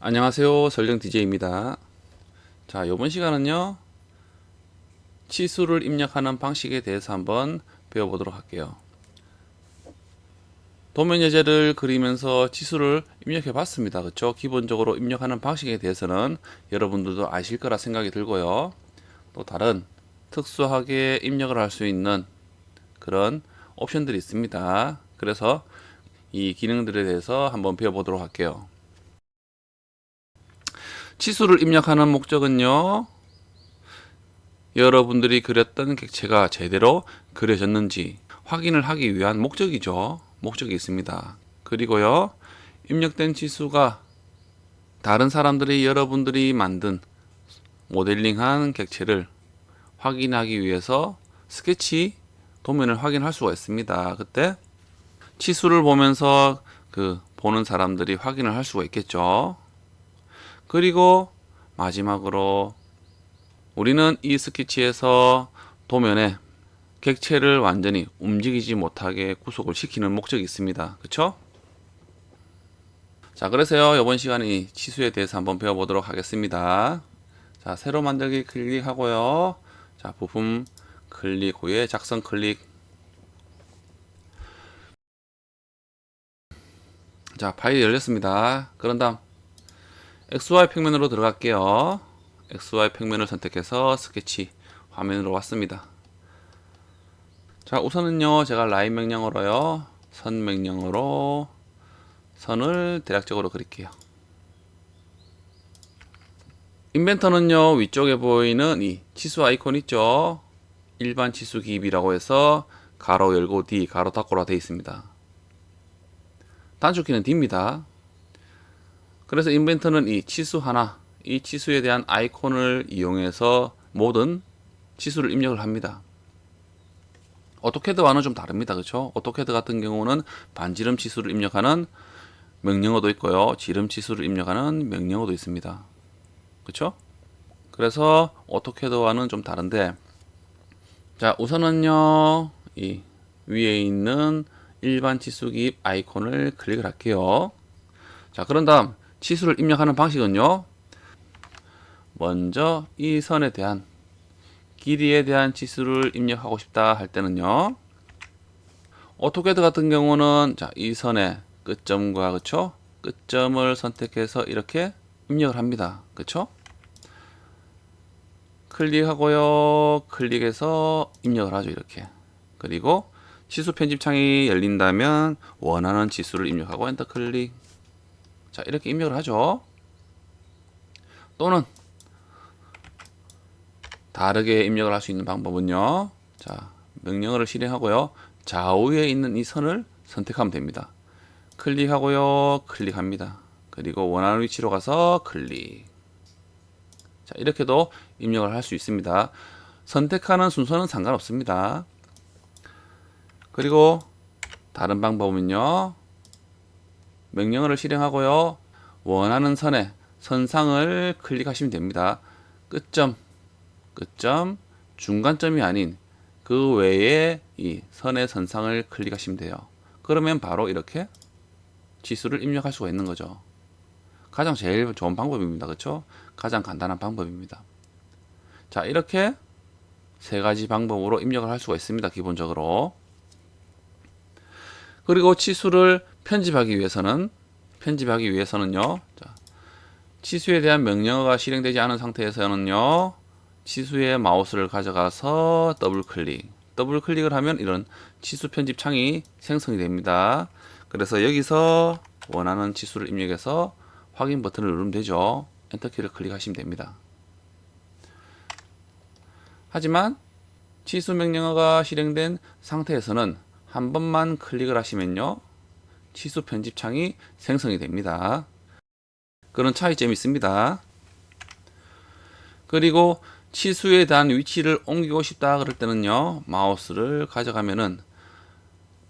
안녕하세요. 설령 DJ입니다. 자, 이번 시간은요, 치수를 입력하는 방식에 대해서 한번 배워보도록 할게요. 도면 예제를 그리면서 치수를 입력해 봤습니다. 그렇죠? 기본적으로 입력하는 방식에 대해서는 여러분들도 아실 거라 생각이 들고요. 또 다른 특수하게 입력을 할 수 있는 그런 옵션들이 있습니다. 그래서 이 기능들에 대해서 한번 배워보도록 할게요. 치수를 입력하는 목적은요, 여러분들이 그렸던 객체가 제대로 그려졌는지 확인을 하기 위한 목적이죠. 목적이 있습니다. 그리고요, 입력된 치수가 다른 사람들이 여러분들이 만든 모델링한 객체를 확인하기 위해서 스케치 도면을 확인할 수가 있습니다. 그때 치수를 보면서 보는 사람들이 확인을 할 수가 있겠죠. 그리고 마지막으로 우리는 이 스케치에서 도면에 객체를 완전히 움직이지 못하게 구속을 시키는 목적이 있습니다. 그쵸? 자, 그래서요, 이번 시간에 치수에 대해서 한번 배워보도록 하겠습니다. 자, 새로 만들기 클릭하고요. 자, 부품 클릭 후에 작성 클릭. 자, 파일이 열렸습니다. 그런 다음 XY 평면으로 들어갈게요. XY 평면을 선택해서 스케치 화면으로 왔습니다. 자, 우선은요, 제가 라인 명령어로요, 선 명령어로 선을 대략적으로 그릴게요. 인벤터는요, 위쪽에 보이는 이 치수 아이콘 있죠? 일반 치수 기입이라고 해서 가로 열고 D, 가로 닫고라 되어 있습니다. 단축키는 D입니다. 그래서 인벤터는 이 치수 하나, 이 치수에 대한 아이콘을 이용해서 모든 치수를 입력을 합니다. 오토캐드와는 좀 다릅니다. 그렇죠? 오토캐드 같은 경우는 반지름 치수를 입력하는 명령어도 있고요. 지름 치수를 입력하는 명령어도 있습니다. 그렇죠? 그래서 오토캐드와는 좀 다른데, 자, 우선은요, 이 위에 있는 일반 치수 기입 아이콘을 클릭을 할게요. 자, 그런 다음 치수를 입력하는 방식은요, 먼저 이 선에 대한 길이에 대한 치수를 입력하고 싶다 할 때는요, 오토캐드 같은 경우는 자, 이 선의 끝점과 그쵸? 끝점을 선택해서 이렇게 입력을 합니다. 그쵸? 클릭하고요. 클릭해서 입력을 하죠. 이렇게. 그리고 치수 편집 창이 열린다면 원하는 치수를 입력하고 엔터 클릭. 자, 이렇게 입력을 하죠. 또는 다르게 입력을 할 수 있는 방법은요. 자, 명령어를 실행하고요. 좌우에 있는 이 선을 선택하면 됩니다. 클릭하고요. 클릭합니다. 그리고 원하는 위치로 가서 클릭. 자, 이렇게도 입력을 할 수 있습니다. 선택하는 순서는 상관없습니다. 그리고 다른 방법은요. 명령어를 실행하고요. 원하는 선에 선상을 클릭하시면 됩니다. 끝점, 끝점, 중간점이 아닌 그 외에 이 선의 선상을 클릭하시면 돼요. 그러면 바로 이렇게 치수를 입력할 수가 있는 거죠. 가장 제일 좋은 방법입니다. 그렇죠? 가장 간단한 방법입니다. 자, 이렇게 세 가지 방법으로 입력을 할 수가 있습니다. 기본적으로. 그리고 치수를 편집하기 위해서는요. 자, 치수에 대한 명령어가 실행되지 않은 상태에서는요. 치수의 마우스를 가져가서 더블 클릭을 하면 이런 치수 편집 창이 생성이 됩니다. 그래서 여기서 원하는 치수를 입력해서 확인 버튼을 누르면 되죠. 엔터키를 클릭하시면 됩니다. 하지만 치수 명령어가 실행된 상태에서는 한 번만 클릭을 하시면요, 치수 편집 창이 생성이 됩니다. 그런 차이점이 있습니다. 그리고 치수에 대한 위치를 옮기고 싶다 그럴 때는요, 마우스를 가져가면은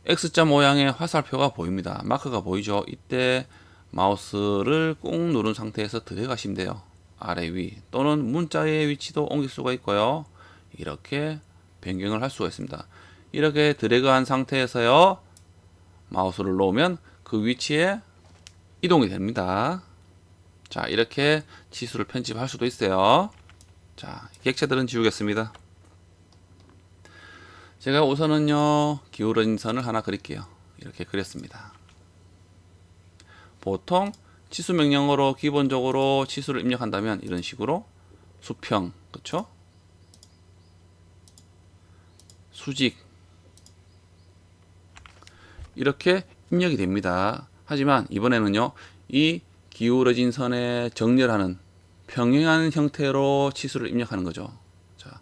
X자 모양의 화살표가 보입니다. 마크가 보이죠? 이때 마우스를 꾹 누른 상태에서 들어가시면 돼요. 아래 위 또는 문자의 위치도 옮길 수가 있고요. 이렇게 변경을 할 수가 있습니다. 이렇게 드래그한 상태에서요, 마우스를 놓으면 그 위치에 이동이 됩니다. 자, 이렇게 치수를 편집할 수도 있어요. 자, 객체들은 지우겠습니다. 제가 우선은요, 기울어진 선을 하나 그릴게요. 이렇게 그렸습니다. 보통 치수 명령어로 기본적으로 치수를 입력한다면 이런 식으로 수평, 그쵸? 수직 이렇게 입력이 됩니다. 하지만 이번에는요, 이 기울어진 선에 정렬하는 평행한 형태로 치수를 입력하는 거죠. 자,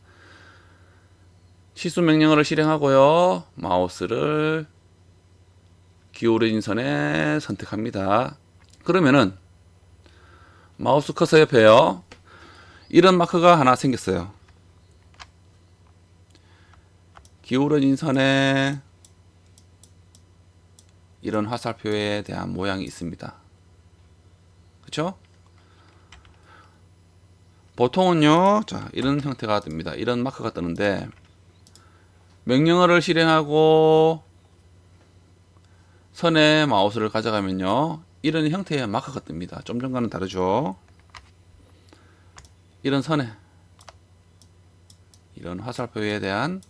치수 명령어를 실행하고요, 마우스를 기울어진 선에 선택합니다. 그러면은 마우스 커서 옆에요, 이런 마크가 하나 생겼어요. 기울어진 선에 이런 화살표에 대한 모양이 있습니다. 그쵸? 보통은요, 자, 이런 형태가 뜹니다. 이런 마크가 뜨는데, 명령어를 실행하고 선에 마우스를 가져가면요, 이런 형태의 마크가 뜹니다. 좀 전과는 다르죠? 이런 선에, 이런 화살표에 대한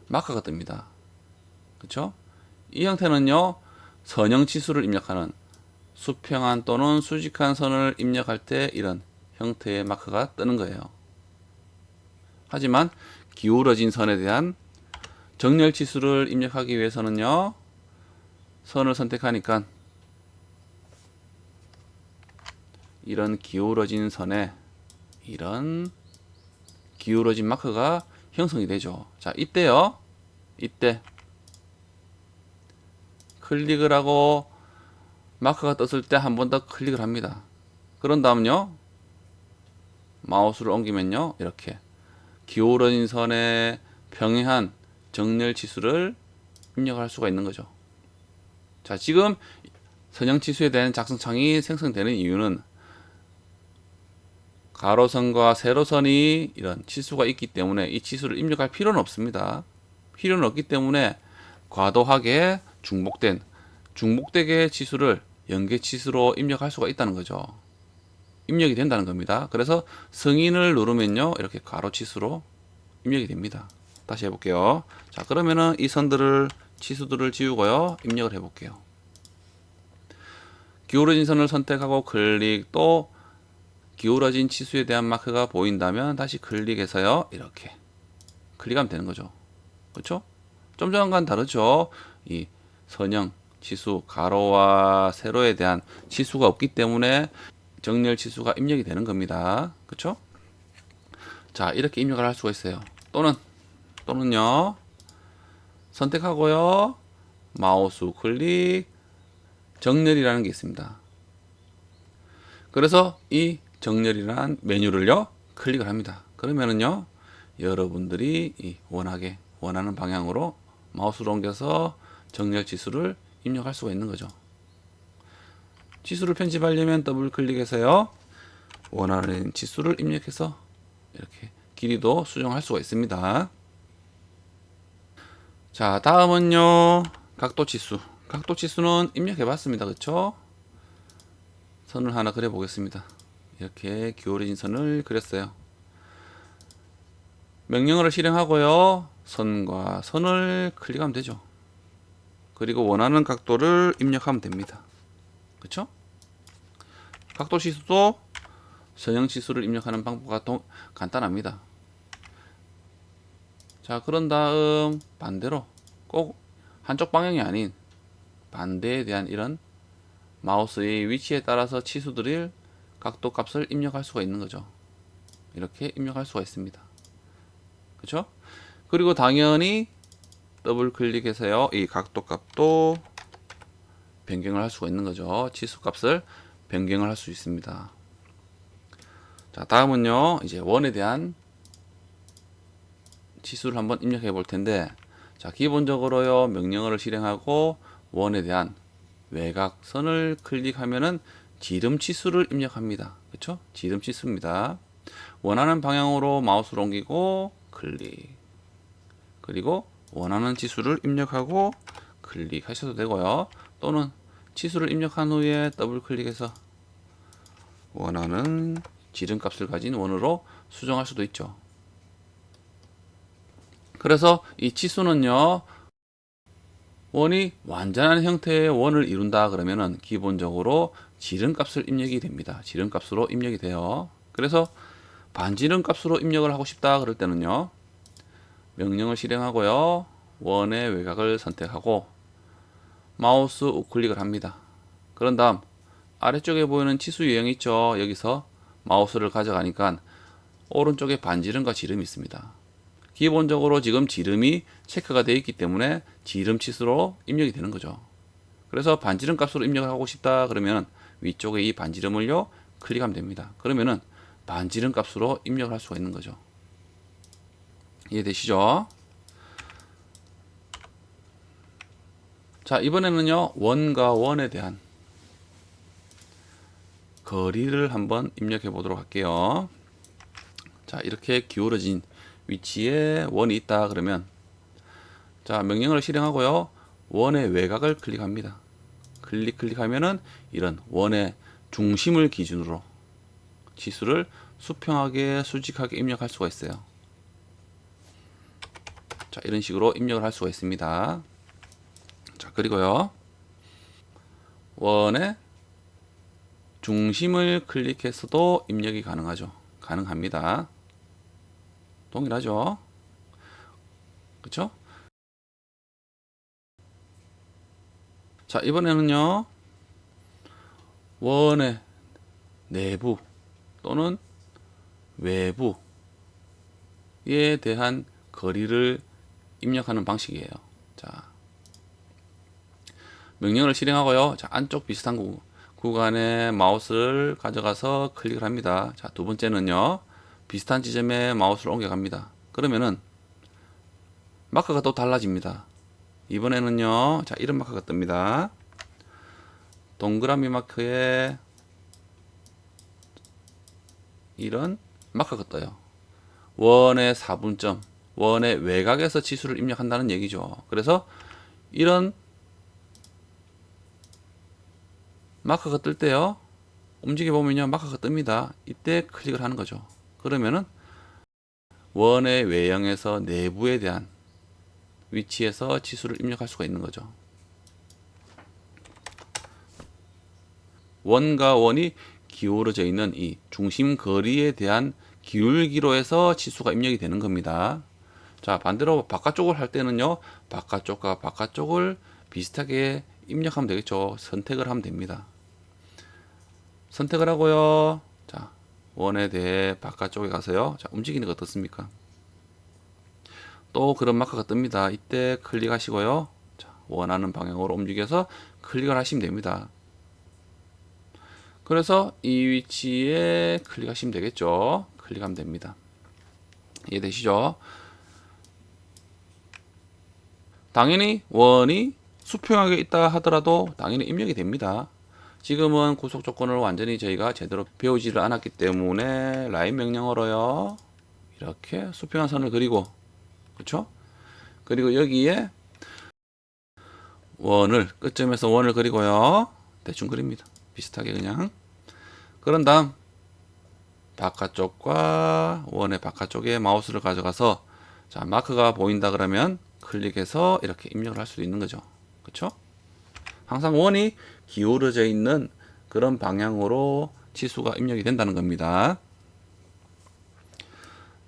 마크가 뜹니다. 그쵸? 이 형태는요, 선형 치수를 입력하는 수평한 또는 수직한 선을 입력할 때 이런 형태의 마크가 뜨는 거예요. 하지만 기울어진 선에 대한 정렬 치수를 입력하기 위해서는요, 선을 선택하니까 이런 기울어진 선에 이런 기울어진 마크가 형성이 되죠. 자, 이때요, 이때 클릭을 하고 마크가 떴을 때 한 번 더 클릭을 합니다. 그런 다음요, 마우스를 옮기면요, 이렇게 기울어진 선에 평행한 정렬 치수를 입력할 수가 있는 거죠. 자, 지금 선형 치수에 대한 작성창이 생성되는 이유는 가로선과 세로선이 이런 치수가 있기 때문에 이 치수를 입력할 필요는 없습니다. 필요는 없기 때문에 과도하게 중복되게 치수를 연계 치수로 입력할 수가 있다는 거죠. 입력이 된다는 겁니다. 그래서 승인을 누르면요, 이렇게 가로 치수로 입력이 됩니다. 다시 해볼게요. 자, 그러면은 이 선들을, 치수들을 지우고요, 입력을 해볼게요. 기울어진 선을 선택하고 클릭, 또 기울어진 치수에 대한 마크가 보인다면 다시 클릭해서요, 이렇게 클릭하면 되는 거죠. 그렇죠? 좀 전과는 다르죠. 이 선형 치수, 가로와 세로에 대한 치수가 없기 때문에 정렬 치수가 입력이 되는 겁니다. 그렇죠? 자, 이렇게 입력을 할 수가 있어요. 또는요, 선택하고요, 마우스 클릭, 정렬이라는 게 있습니다. 그래서 이 정렬이라는 메뉴를요, 클릭을 합니다. 그러면은요, 여러분들이 원하는 방향으로 마우스를 옮겨서 정렬 치수를 입력할 수가 있는 거죠. 치수를 편집하려면 더블 클릭해서요, 원하는 치수를 입력해서 이렇게 길이도 수정할 수가 있습니다. 자, 다음은요, 각도 치수. 각도 치수는 입력해 봤습니다. 그쵸? 선을 하나 그려 보겠습니다. 이렇게 기울어진 선을 그렸어요. 명령어를 실행하고요, 선과 선을 클릭하면 되죠. 그리고 원하는 각도를 입력하면 됩니다. 그쵸? 각도 치수도 선형 치수를 입력하는 방법과 간단합니다. 자, 그런 다음 반대로 꼭 한쪽 방향이 아닌 반대에 대한 이런 마우스의 위치에 따라서 치수들을 각도 값을 입력할 수가 있는 거죠. 이렇게 입력할 수가 있습니다. 그렇죠? 그리고 당연히 더블 클릭해서요, 이 각도 값도 변경을 할 수가 있는 거죠. 치수 값을 변경을 할 수 있습니다. 자, 다음은요, 이제 원에 대한 치수를 한번 입력해 볼 텐데, 자, 기본적으로요, 명령어를 실행하고 원에 대한 외곽선을 클릭하면은 지름 치수를 입력합니다. 그렇죠? 지름 치수입니다. 원하는 방향으로 마우스를 옮기고 클릭, 그리고 원하는 치수를 입력하고 클릭하셔도 되고요. 또는 치수를 입력한 후에 더블 클릭해서 원하는 지름값을 가진 원으로 수정할 수도 있죠. 그래서 이 치수는요, 원이 완전한 형태의 원을 이룬다 그러면은 기본적으로 지름값을 입력이 됩니다. 지름값으로 입력이 돼요. 그래서 반지름값으로 입력을 하고 싶다 그럴 때는요, 명령을 실행하고요, 원의 외곽을 선택하고 마우스 우클릭을 합니다. 그런 다음 아래쪽에 보이는 치수 유형이 있죠. 여기서 마우스를 가져가니까 오른쪽에 반지름과 지름이 있습니다. 기본적으로 지금 지름이 체크가 되어 있기 때문에 지름 치수로 입력이 되는 거죠. 그래서 반지름 값으로 입력을 하고 싶다 그러면 위쪽에 이 반지름을요, 클릭하면 됩니다. 그러면은 반지름 값으로 입력을 할 수가 있는 거죠. 이해되시죠? 자, 이번에는요, 원과 원에 대한 거리를 한번 입력해 보도록 할게요. 자, 이렇게 기울어진 위치에 원이 있다 그러면, 자, 명령을 실행하고요, 원의 외곽을 클릭합니다. 클릭하면은 이런 원의 중심을 기준으로 치수를 수평하게 수직하게 입력할 수가 있어요. 자, 이런 식으로 입력을 할 수가 있습니다. 자, 그리고요, 원의 중심을 클릭해서도 입력이 가능합니다. 동일하죠? 그쵸? 자, 이번에는요, 원의 내부 또는 외부에 대한 거리를 입력하는 방식이에요. 자, 명령을 실행하고요, 자, 안쪽 비슷한 구간에 마우스를 가져가서 클릭을 합니다. 자, 두 번째는요, 비슷한 지점에 마우스를 옮겨갑니다. 그러면은 마크가 또 달라집니다. 이번에는요, 자, 이런 마크가 뜹니다. 동그라미 마크에 이런 마크가 떠요. 원의 4분점, 원의 외곽에서 치수를 입력한다는 얘기죠. 그래서 이런 마크가 뜰 때요, 움직여 보면요, 마크가 뜹니다. 이때 클릭을 하는 거죠. 그러면은 원의 외형에서 내부에 대한 위치에서 치수를 입력할 수가 있는 거죠. 원과 원이 기울어져 있는 이 중심 거리에 대한 기울기로 해서 치수가 입력이 되는 겁니다. 자, 반대로 바깥쪽을 할 때는요, 바깥쪽과 바깥쪽을 비슷하게 입력하면 되겠죠. 선택을 하면 됩니다. 선택을 하고요, 자, 원에 대해 바깥쪽에 가서요, 자, 움직이는 거 어떻습니까? 또 그런 마크가 뜹니다. 이때 클릭하시고요, 자, 원하는 방향으로 움직여서 클릭을 하시면 됩니다. 그래서 이 위치에 클릭하시면 되겠죠. 클릭하면 됩니다. 이해되시죠? 당연히 원이 수평하게 있다 하더라도 당연히 입력이 됩니다. 지금은 구속 조건을 완전히 저희가 제대로 배우지를 않았기 때문에 라인 명령어로요, 이렇게 수평한 선을 그리고, 그렇죠? 그리고 여기에 원을, 끝점에서 원을 그리고요, 대충 그립니다. 비슷하게 그냥. 그런 다음 바깥쪽과 원의 바깥쪽에 마우스를 가져가서, 자, 마크가 보인다 그러면 클릭해서 이렇게 입력을 할 수도 있는 거죠. 그렇죠? 항상 원이 기울어져 있는 그런 방향으로 치수가 입력이 된다는 겁니다.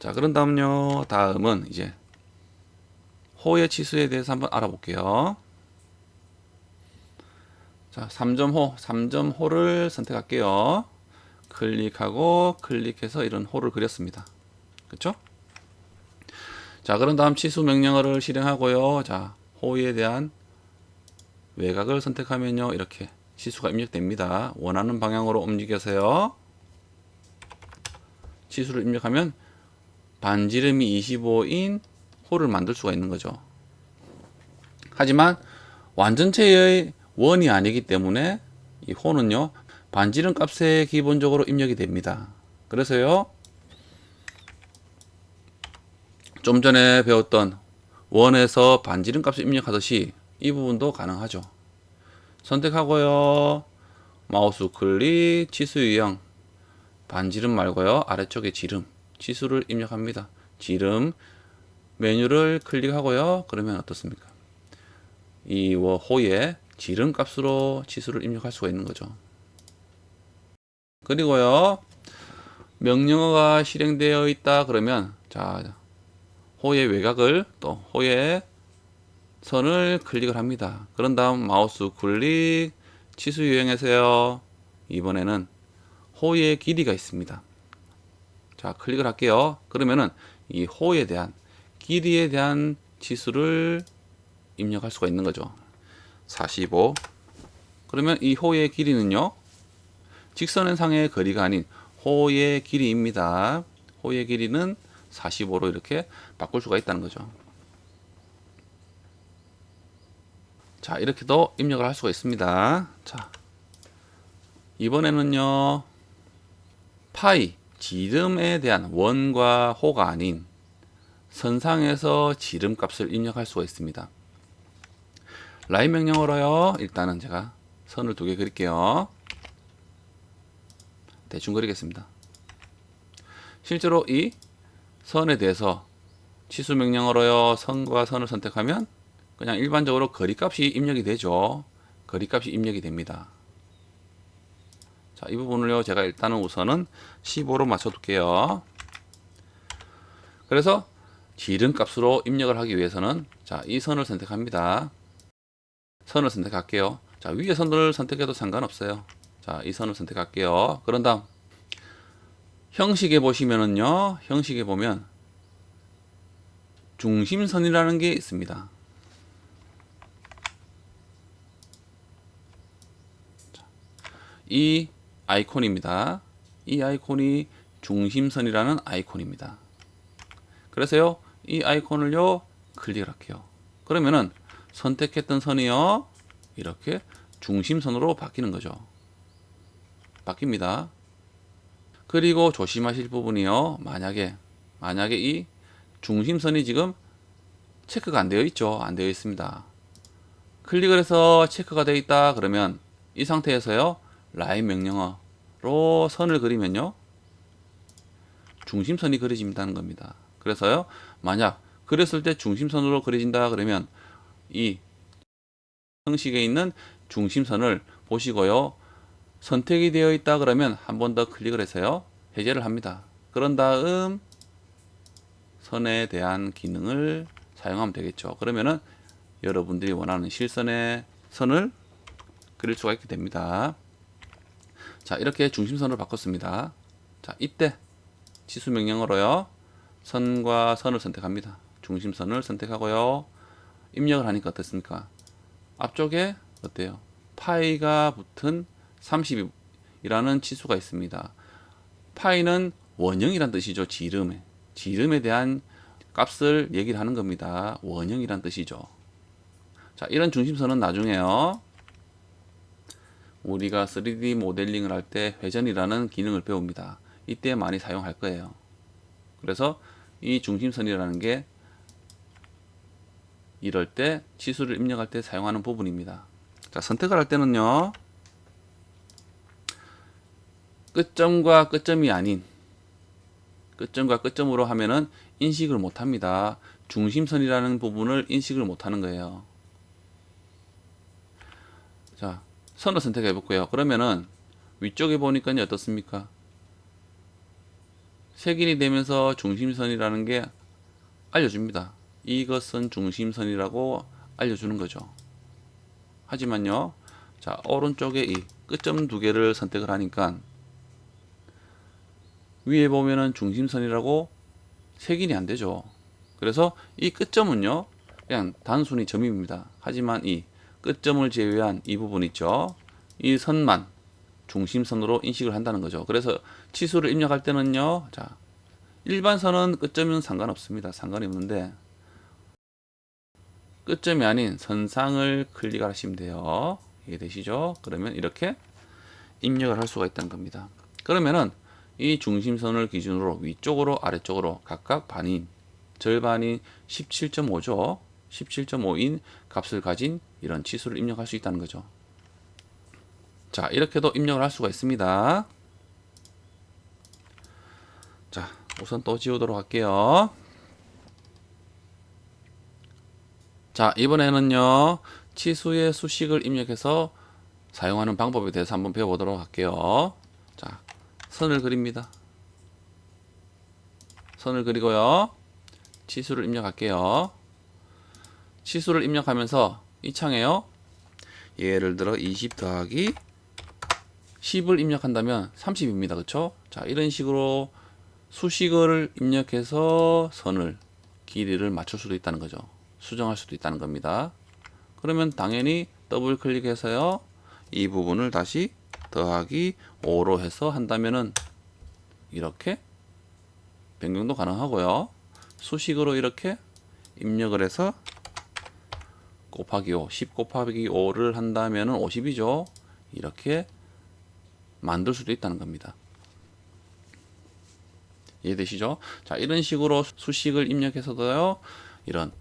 자, 그런 다음요, 다음은 이제 호의 치수에 대해서 한번 알아볼게요. 자, 3점호를 선택할게요. 클릭하고 클릭해서 이런 호를 그렸습니다. 그렇죠? 자, 그런 다음 치수 명령어를 실행하고요. 자, 호에 대한 외곽을 선택하면요, 이렇게 치수가 입력됩니다. 원하는 방향으로 움직여서요, 치수를 입력하면 반지름이 25인 호를 만들 수가 있는 거죠. 하지만 완전체의 원이 아니기 때문에 이 호는요, 반지름 값에 기본적으로 입력이 됩니다. 그래서요, 좀 전에 배웠던 원에서 반지름 값을 입력하듯이 이 부분도 가능하죠. 선택하고요, 마우스 클릭, 치수 유형, 반지름 말고요. 아래쪽에 지름, 치수를 입력합니다. 지름, 메뉴를 클릭하고요. 그러면 어떻습니까? 이 호의 지름 값으로 치수를 입력할 수가 있는 거죠. 그리고요. 명령어가 실행되어 있다 그러면 자, 호의 외곽을 또 호의 선을 클릭을 합니다. 그런 다음 마우스 클릭, 치수 유형에서요. 이번에는 호의 길이가 있습니다. 자, 클릭을 할게요. 그러면은 이 호에 대한 길이에 대한 치수를 입력할 수가 있는 거죠. 45. 그러면 이 호의 길이는요. 직선상의 거리가 아닌 호의 길이입니다. 호의 길이는 45로 이렇게 바꿀 수가 있다는 거죠. 자, 이렇게도 입력을 할 수가 있습니다. 자, 이번에는요. 파이, 지름에 대한 원과 호가 아닌 선상에서 지름 값을 입력할 수가 있습니다. 라인 명령어로요. 일단은 제가 선을 2개 그릴게요. 대충 그리겠습니다. 실제로 이 선에 대해서 치수 명령어로요. 선과 선을 선택하면 그냥 일반적으로 거리값이 입력이 되죠. 거리값이 입력이 됩니다. 자, 이 부분을요. 제가 일단은 우선은 15로 맞춰 둘게요. 그래서 지름 값으로 입력을 하기 위해서는 자, 이 선을 선택합니다. 선을 선택할게요. 자, 위에 선을 선택해도 상관없어요. 자, 이 선을 선택할게요. 그런 다음 형식에 보시면은요. 형식에 보면 중심선이라는 게 있습니다. 이 아이콘입니다. 이 아이콘이 중심선이라는 아이콘입니다. 그래서요. 이 아이콘을요. 클릭을 할게요. 그러면은 선택했던 선이요. 이렇게 중심선으로 바뀌는 거죠. 바뀝니다. 그리고 조심하실 부분이요. 만약에 이 중심선이 지금 체크가 안 되어 있죠. 안 되어 있습니다. 클릭을 해서 체크가 되어 있다 그러면 이 상태에서요. 라인 명령어로 선을 그리면요. 중심선이 그려진다는 겁니다. 그래서요. 만약 그렸을 때 중심선으로 그려진다 그러면 이 형식에 있는 중심선을 보시고요. 선택이 되어 있다 그러면 한 번 더 클릭을 해서요. 해제를 합니다. 그런 다음 선에 대한 기능을 사용하면 되겠죠. 그러면은 여러분들이 원하는 실선의 선을 그릴 수가 있게 됩니다. 자, 이렇게 중심선을 바꿨습니다. 자, 이때 치수 명령어로요. 선과 선을 선택합니다. 중심선을 선택하고요. 입력을 하니까 어떻습니까? 앞쪽에 어때요? 파이가 붙은 30이라는 치수가 있습니다. 파이는 원형이란 뜻이죠. 지름에 대한 값을 얘기를 하는 겁니다. 원형이란 뜻이죠. 자, 이런 중심선은 나중에요. 우리가 3D 모델링을 할 때 회전이라는 기능을 배웁니다. 이때 많이 사용할 거예요. 그래서 이 중심선이라는 게 이럴 때 치수를 입력할 때 사용하는 부분입니다. 자, 선택을 할 때는요. 끝점과 끝점이 아닌 끝점과 끝점으로 하면은 인식을 못 합니다. 중심선이라는 부분을 인식을 못 하는 거예요. 자, 선을 선택해 볼게요. 그러면은 위쪽에 보니까 어떻습니까? 색인이 되면서 중심선이라는 게 알려줍니다. 이것은 중심선이라고 알려주는 거죠. 하지만요. 자, 오른쪽에 이 끝점 2개를 선택을 하니까 위에 보면은 중심선이라고 색인이 안 되죠. 그래서 이 끝점은요. 그냥 단순히 점입니다. 하지만 이 끝점을 제외한 이 부분 있죠. 이 선만 중심선으로 인식을 한다는 거죠. 그래서 치수를 입력할 때는요. 자, 일반 선은 끝점은 상관없습니다. 상관이 없는데 끝점이 아닌 선상을 클릭하시면 돼요. 이해되시죠? 그러면 이렇게 입력을 할 수가 있다는 겁니다. 그러면은 이 중심선을 기준으로 위쪽으로 아래쪽으로 각각 반인 절반인 17.5죠. 17.5인 값을 가진 이런 치수를 입력할 수 있다는 거죠. 자, 이렇게도 입력을 할 수가 있습니다. 자, 우선 또 지우도록 할게요. 자, 이번에는요, 치수의 수식을 입력해서 사용하는 방법에 대해서 한번 배워보도록 할게요. 자, 선을 그립니다. 선을 그리고요, 치수를 입력할게요. 치수를 입력하면서 이 창에요, 예를 들어 20 더하기 10을 입력한다면 30입니다. 그쵸? 자, 이런 식으로 수식어를 입력해서 선을, 길이를 맞출 수도 있다는 거죠. 수정할 수도 있다는 겁니다. 그러면 당연히 더블 클릭해서요, 이 부분을 다시 더하기 5로 해서 한다면은 이렇게 변경도 가능하고요. 수식으로 이렇게 입력을 해서 곱하기 5, 10 곱하기 5를 한다면은 50이죠. 이렇게 만들 수도 있다는 겁니다. 이해되시죠? 자, 이런 식으로 수식을 입력해서도요, 이런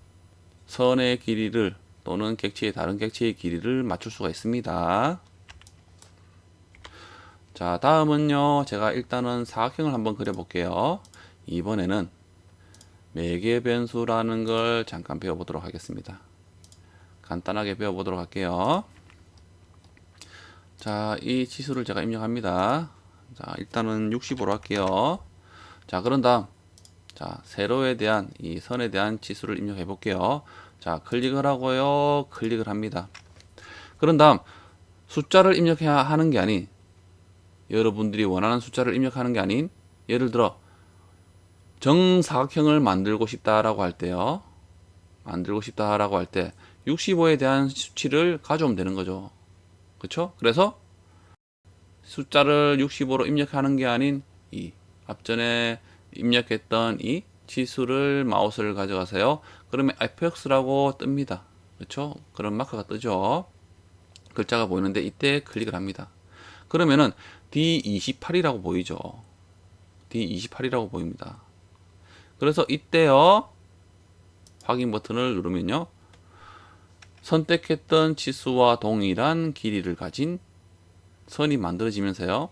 선의 길이를 또는 객체의 다른 객체의 길이를 맞출 수가 있습니다. 자, 다음은요, 제가 일단은 사각형을 한번 그려볼게요. 이번에는 매개 변수라는 걸 잠깐 배워보도록 하겠습니다. 간단하게 배워보도록 할게요. 자, 이 치수를 제가 입력합니다. 자, 일단은 65로 할게요. 자, 그런 다음, 자, 세로에 대한 이 선에 대한 치수를 입력해 볼게요. 자, 클릭을 하고요, 클릭을 합니다. 그런 다음 숫자를 입력해야 하는 게 아닌, 여러분들이 원하는 숫자를 입력하는 게 아닌, 예를 들어 정사각형을 만들고 싶다라고 할 때요, 만들고 싶다라고 할 때 65에 대한 수치를 가져오면 되는 거죠. 그렇죠? 그래서 숫자를 65로 입력하는 게 아닌 이 앞전에 입력했던 이 치수를 마우스를 가져가세요. 그러면 fx라고 뜹니다. 그렇죠? 그런 마크가 뜨죠. 글자가 보이는데 이때 클릭을 합니다. 그러면은 D28이라고 보이죠. D28이라고 보입니다. 그래서 이때요, 확인 버튼을 누르면요, 선택했던 치수와 동일한 길이를 가진 선이 만들어지면서요,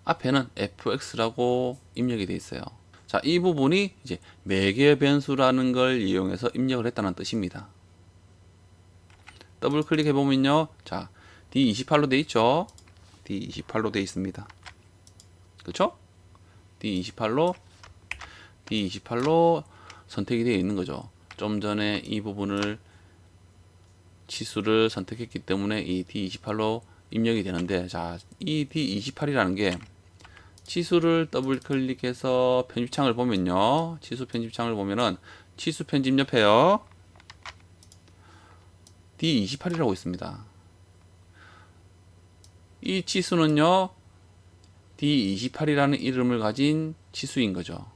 앞에는 fx라고 입력이 되어 있어요. 자, 이 부분이 이제 매개 변수라는 걸 이용해서 입력을 했다는 뜻입니다. 더블 클릭해 보면요, 자, D28로 되어 있죠. D28로 되어 있습니다. 그렇죠? D28로 선택이 되어 있는 거죠. 좀 전에 이 부분을 치수를 선택했기 때문에 이 D28로 입력이 되는데, 자, 이 D28이라는 게 치수를 더블 클릭해서 편집창을 보면요, 치수 편집창을 보면은 치수 편집 옆에요, D28이라고 있습니다. 이 치수는요, D28이라는 이름을 가진 치수인 거죠.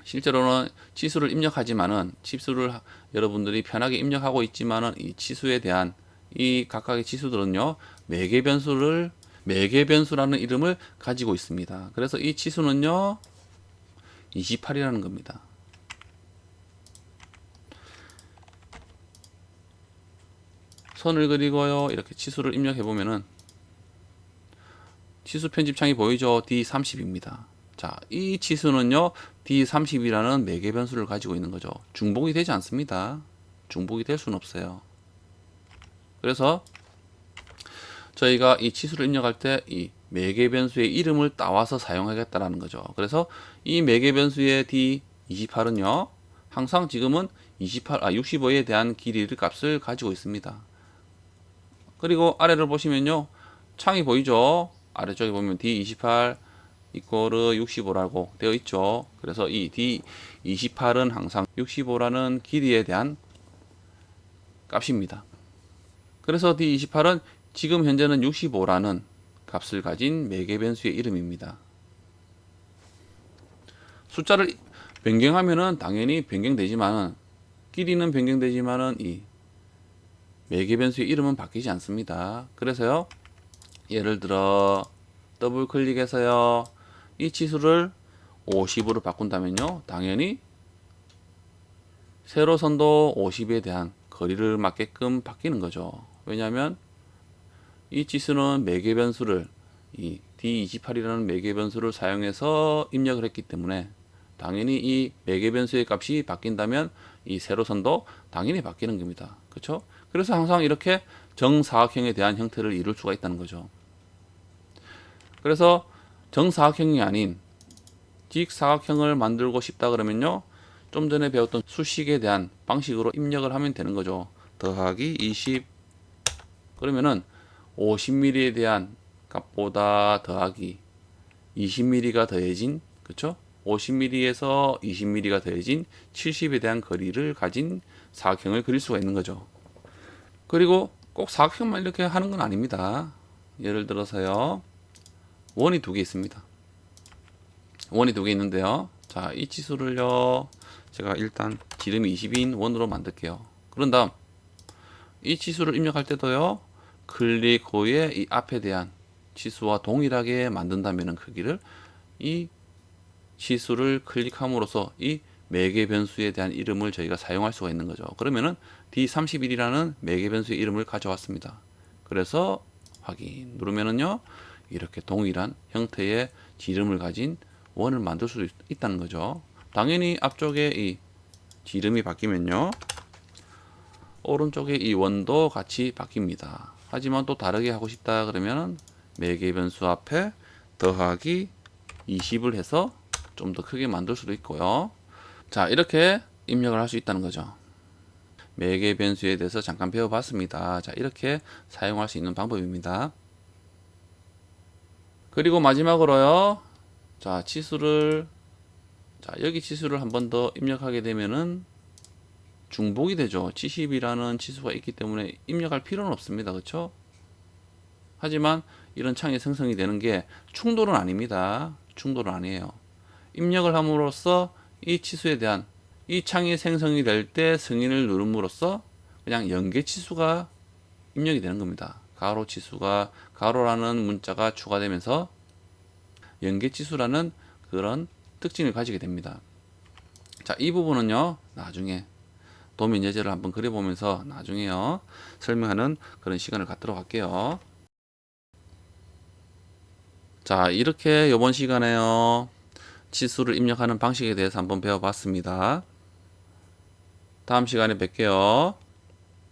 실제로는 치수를 입력하지만은, 치수를 여러분들이 편하게 입력하고 있지만은, 이 치수에 대한 이 각각의 치수들은요, 매개 변수라는 이름을 가지고 있습니다. 그래서 이 치수는요, 28이라는 겁니다. 선을 그리고요, 이렇게 치수를 입력해 보면은 치수 편집창이 보이죠? D30입니다. 자, 이 치수는요, D30이라는 매개 변수를 가지고 있는 거죠. 중복이 되지 않습니다. 중복이 될 수는 없어요. 그래서 저희가 이 치수를 입력할 때 이 매개 변수의 이름을 따와서 사용하겠다라는 거죠. 그래서 이 매개 변수의 D28은요, 항상 지금은 65에 대한 길이를 값을 가지고 있습니다. 그리고 아래를 보시면요, 창이 보이죠? 아래쪽에 보면 D28 이꼬르 65라고 되어 있죠. 그래서 이 D28은 항상 65라는 길이에 대한 값입니다. 그래서 D28은 지금 현재는 65라는 값을 가진 매개 변수의 이름입니다. 숫자를 변경하면은 당연히 변경되지만은, 길이는 변경되지만은 이 매개 변수의 이름은 바뀌지 않습니다. 그래서요, 예를 들어 더블 클릭해서요, 이 치수를 50으로 바꾼다면요, 당연히 세로선도 50에 대한 거리를 맞게끔 바뀌는 거죠. 왜냐하면 이 치수는 매개 변수를 이 D28이라는 매개 변수를 사용해서 입력을 했기 때문에 당연히 이 매개 변수의 값이 바뀐다면 이 세로선도 당연히 바뀌는 겁니다. 그렇죠? 그래서 항상 이렇게 정사각형에 대한 형태를 이룰 수가 있다는 거죠. 그래서 정사각형이 아닌 직사각형을 만들고 싶다 그러면요, 좀 전에 배웠던 수식에 대한 방식으로 입력을 하면 되는 거죠. 더하기 20, 그러면은 50mm에 대한 값보다 더하기 20mm가 더해진, 그쵸? 50mm에서 20mm가 더해진 70에 대한 거리를 가진 사각형을 그릴 수가 있는 거죠. 그리고 꼭 사각형만 이렇게 하는 건 아닙니다. 예를 들어서요, 원이 두 개 있습니다. 원이 두 개 있는데요, 자, 이 치수를요, 제가 일단 지름이 20인 원으로 만들게요. 그런 다음 이 치수를 입력할 때도요, 클릭 후에 이 앞에 대한 치수와 동일하게 만든다면 크기를, 이 치수를 클릭함으로써 이 매개 변수에 대한 이름을 저희가 사용할 수가 있는 거죠. 그러면은 D31이라는 매개 변수의 이름을 가져왔습니다. 그래서 확인 누르면은요, 이렇게 동일한 형태의 지름을 가진 원을 만들 수 있다는 거죠. 당연히 앞쪽에 이 지름이 바뀌면요, 오른쪽에 이 원도 같이 바뀝니다. 하지만 또 다르게 하고 싶다 그러면 매개 변수 앞에 더하기 20을 해서 좀 더 크게 만들 수도 있고요. 자, 이렇게 입력을 할 수 있다는 거죠. 매개 변수에 대해서 잠깐 배워봤습니다. 자, 이렇게 사용할 수 있는 방법입니다. 그리고 마지막으로요, 자, 치수를, 자, 여기 치수를 한 번 더 입력하게 되면은 중복이 되죠. 70이라는 치수가 있기 때문에 입력할 필요는 없습니다. 그렇죠? 하지만 이런 창이 생성이 되는 게 충돌은 아닙니다. 충돌은 아니에요. 입력을 함으로써 이 치수에 대한, 이 창이 생성이 될 때 승인을 누름으로써 그냥 연계 치수가 입력이 되는 겁니다. 가로 치수가, 가로라는 문자가 추가되면서 연계 치수라는 그런 특징을 가지게 됩니다. 자, 이 부분은요, 나중에 도면 예제를 한번 그려보면서 나중에요, 설명하는 그런 시간을 갖도록 할게요. 자, 이렇게 이번 시간에요, 치수를 입력하는 방식에 대해서 한번 배워봤습니다. 다음 시간에 뵐게요.